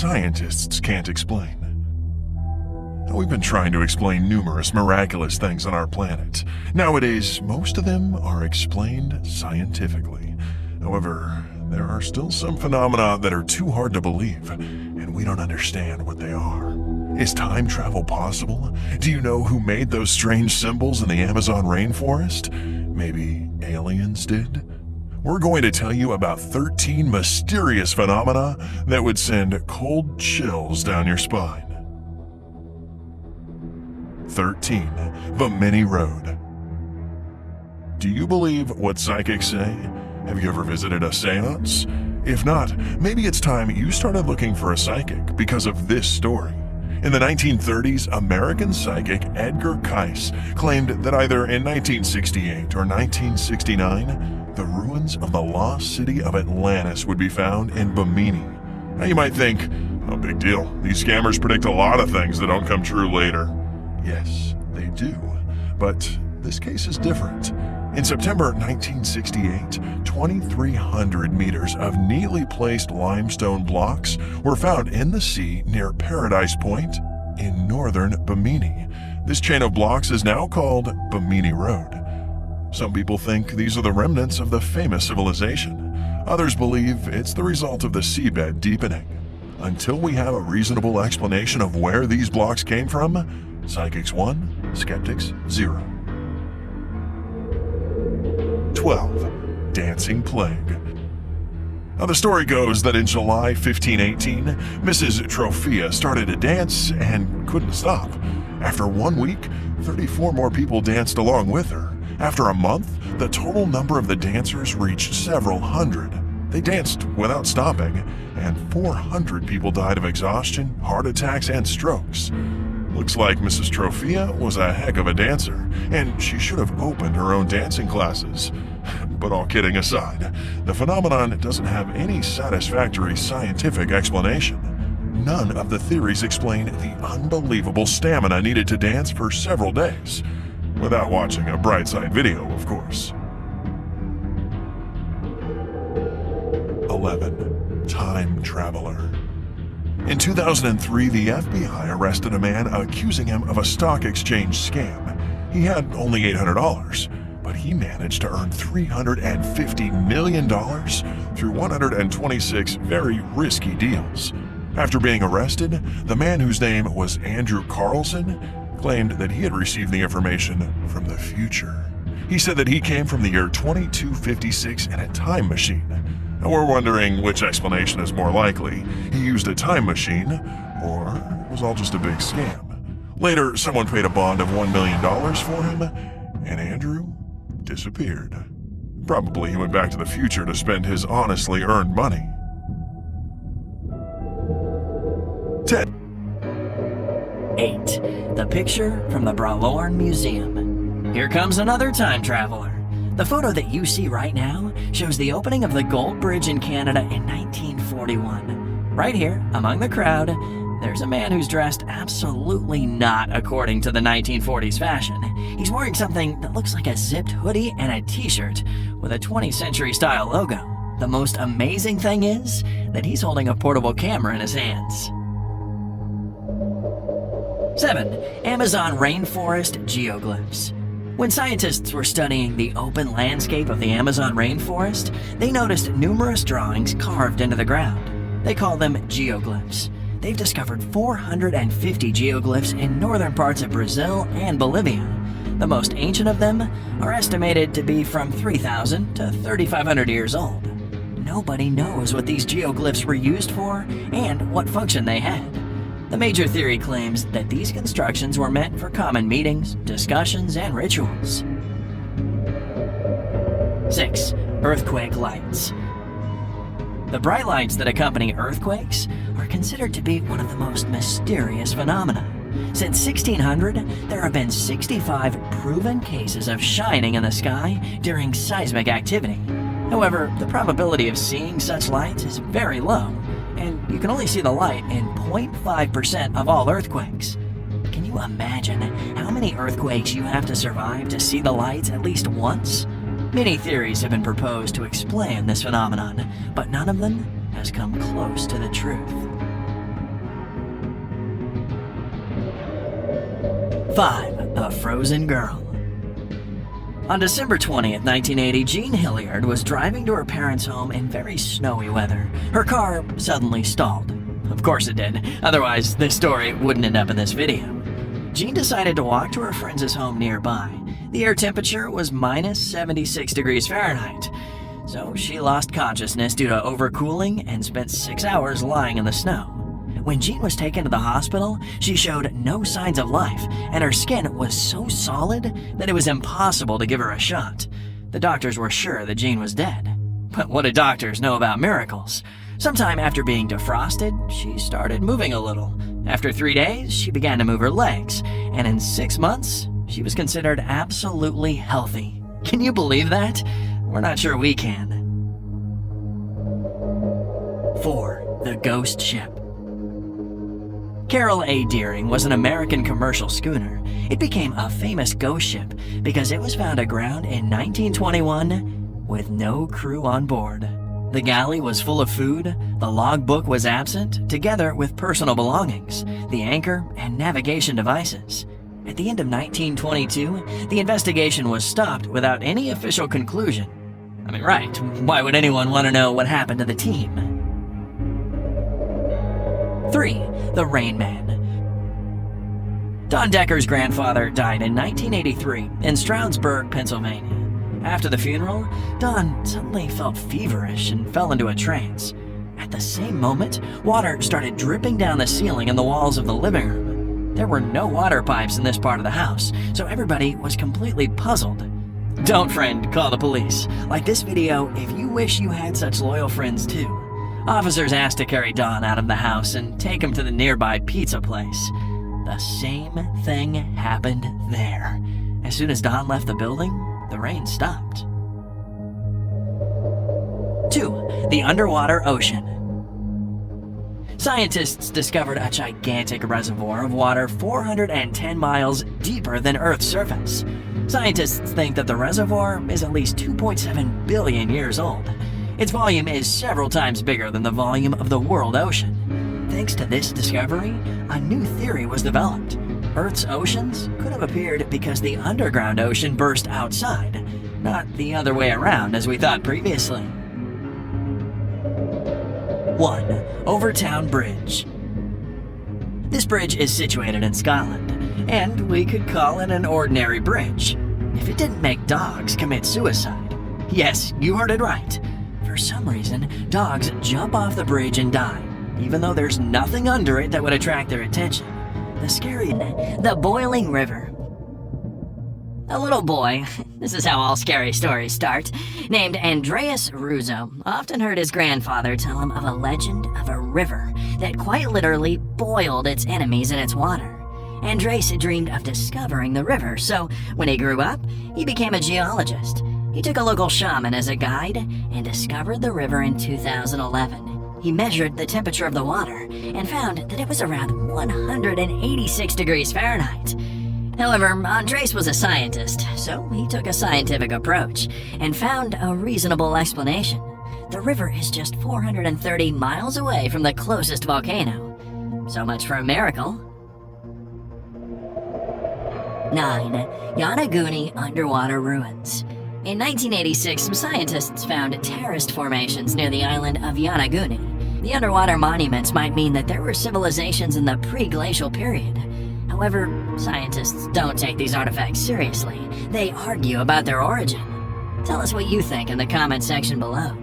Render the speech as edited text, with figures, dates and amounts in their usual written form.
scientists can't explain. We've been trying to explain numerous miraculous things on our planet. Nowadays, most of them are explained scientifically. However, there are still some phenomena that are too hard to believe, and we don't understand what they are. Is time travel possible? Do you know who made those strange symbols in the Amazon rainforest? Maybe aliens did? We're going to tell you about 13 mysterious phenomena that would send cold chills down your spine. 13. Bimini Road. Do you believe what psychics say? Have you ever visited a seance? If not, maybe it's time you started looking for a psychic because of this story. In the 1930s, American psychic Edgar Cayce claimed that either in 1968 or 1969, the ruins of the lost city of Atlantis would be found in Bimini. Now you might think, no big deal. These scammers predict a lot of things that don't come true later. Yes, they do. But this case is different. In September 1968, 2,300 meters of neatly placed limestone blocks were found in the sea near Paradise Point in northern Bimini. This chain of blocks is now called Bimini Road. Some people think these are the remnants of the famous civilization. Others believe it's the result of the seabed deepening. Until we have a reasonable explanation of where these blocks came from, Psychics 1, Skeptics 0. 12. Dancing Plague. Now, the story goes that in July 1518, Mrs. Trophea started to dance and couldn't stop. After 1 week, 34 more people danced along with her. After a month, the total number of the dancers reached several hundred. They danced without stopping, and 400 people died of exhaustion, heart attacks, and strokes. Looks like Mrs. Trophea was a heck of a dancer, and she should have opened her own dancing classes. But all kidding aside, the phenomenon doesn't have any satisfactory scientific explanation. None of the theories explain the unbelievable stamina needed to dance for several days. Without watching a Brightside video, of course. 11. Time Traveler. In 2003, the FBI arrested a man accusing him of a stock exchange scam. He had only $800, but he managed to earn $350 million through 126 very risky deals. After being arrested, the man, whose name was Andrew Carlson, claimed that he had received the information from the future. He said that he came from the year 2256 in a time machine. Now we're wondering which explanation is more likely. He used a time machine, or it was all just a big scam. Later, someone paid a bond of $1 million for him, and Andrew disappeared. Probably he went back to the future to spend his honestly earned money. 10. 8. The picture from the Bralorn Museum. Here comes another time traveler. The photo that you see right now shows the opening of the Gold Bridge in Canada in 1941. Right here, among the crowd, there's a man who's dressed absolutely not according to the 1940s fashion. He's wearing something that looks like a zipped hoodie and a t-shirt with a 20th century style logo. The most amazing thing is that he's holding a portable camera in his hands. 7. Amazon rainforest geoglyphs. When scientists were studying the open landscape of the Amazon rainforest, they noticed numerous drawings carved into the ground. They call them geoglyphs. They've discovered 450 geoglyphs in northern parts of Brazil and Bolivia. The most ancient of them are estimated to be from 3,000 to 3,500 years old. Nobody knows what these geoglyphs were used for and what function they had. The major theory claims that these constructions were meant for common meetings, discussions, and rituals. 6. Earthquake lights. The bright lights that accompany earthquakes are considered to be one of the most mysterious phenomena. Since 1600, there have been 65 proven cases of shining in the sky during seismic activity. However, the probability of seeing such lights is very low, and you can only see the light in 0.5% of all earthquakes. Can you imagine how many earthquakes you have to survive to see the lights at least once? Many theories have been proposed to explain this phenomenon, but none of them has come close to the truth. 5. A frozen girl. On December 20th, 1980, Jean Hilliard was driving to her parents' home in very snowy weather. Her car suddenly stalled. Of course it did, otherwise this story wouldn't end up in this video. Jean decided to walk to her friend's home nearby. The air temperature was minus 76 degrees Fahrenheit, so she lost consciousness due to overcooling and spent 6 hours lying in the snow. When Jean was taken to the hospital, she showed no signs of life, and her skin was so solid that it was impossible to give her a shot. The doctors were sure that Jean was dead. But what do doctors know about miracles? Sometime after being defrosted, she started moving a little. After 3 days, she began to move her legs, and in 6 months, she was considered absolutely healthy. Can you believe that? We're not sure we can. 4. The Ghost Ship. Carol A. Deering was an American commercial schooner. It became a famous ghost ship because it was found aground in 1921 with no crew on board. The galley was full of food, the logbook was absent, together with personal belongings, the anchor, and navigation devices. At the end of 1922, the investigation was stopped without any official conclusion. I mean, right, why would anyone want to know what happened to the team? 3. The Rain Man. Don Decker's grandfather died in 1983 in Stroudsburg, Pennsylvania. After the funeral, Don suddenly felt feverish and fell into a trance. At the same moment, water started dripping down the ceiling and the walls of the living room. There were no water pipes in this part of the house, so everybody was completely puzzled. Don't, friend, call the police. Like this video if you wish you had such loyal friends too. Officers asked to carry Don out of the house and take him to the nearby pizza place. The same thing happened there. As soon as Don left the building, the rain stopped. 2. The Underwater Ocean. Scientists discovered a gigantic reservoir of water 410 miles deeper than Earth's surface. Scientists think that the reservoir is at least 2.7 billion years old. Its volume is several times bigger than the volume of the world ocean. Thanks to this discovery, a new theory was developed. Earth's oceans could have appeared because the underground ocean burst outside, not the other way around as we thought previously. 1. Overtown Bridge. This bridge is situated in Scotland, and we could call it an ordinary bridge if it didn't make dogs commit suicide. Yes, you heard it right. For some reason, dogs jump off the bridge and die, even though there's nothing under it that would attract their attention. The Boiling River. A little boy, this is how all scary stories start, named Andreas Russo, often heard his grandfather tell him of a legend of a river that quite literally boiled its enemies in its water. Andreas dreamed of discovering the river, so when he grew up, he became a geologist. He took a local shaman as a guide and discovered the river in 2011. He measured the temperature of the water and found that it was around 186 degrees Fahrenheit. However, Andres was a scientist, so he took a scientific approach and found a reasonable explanation. The river is just 430 miles away from the closest volcano. So much for a miracle. 9. Yonaguni Underwater Ruins. In 1986, some scientists found terraced formations near the island of Yonaguni. The underwater monuments might mean that there were civilizations in the pre-glacial period. However, scientists don't take these artifacts seriously. They argue about their origin. Tell us what you think in the comment section below.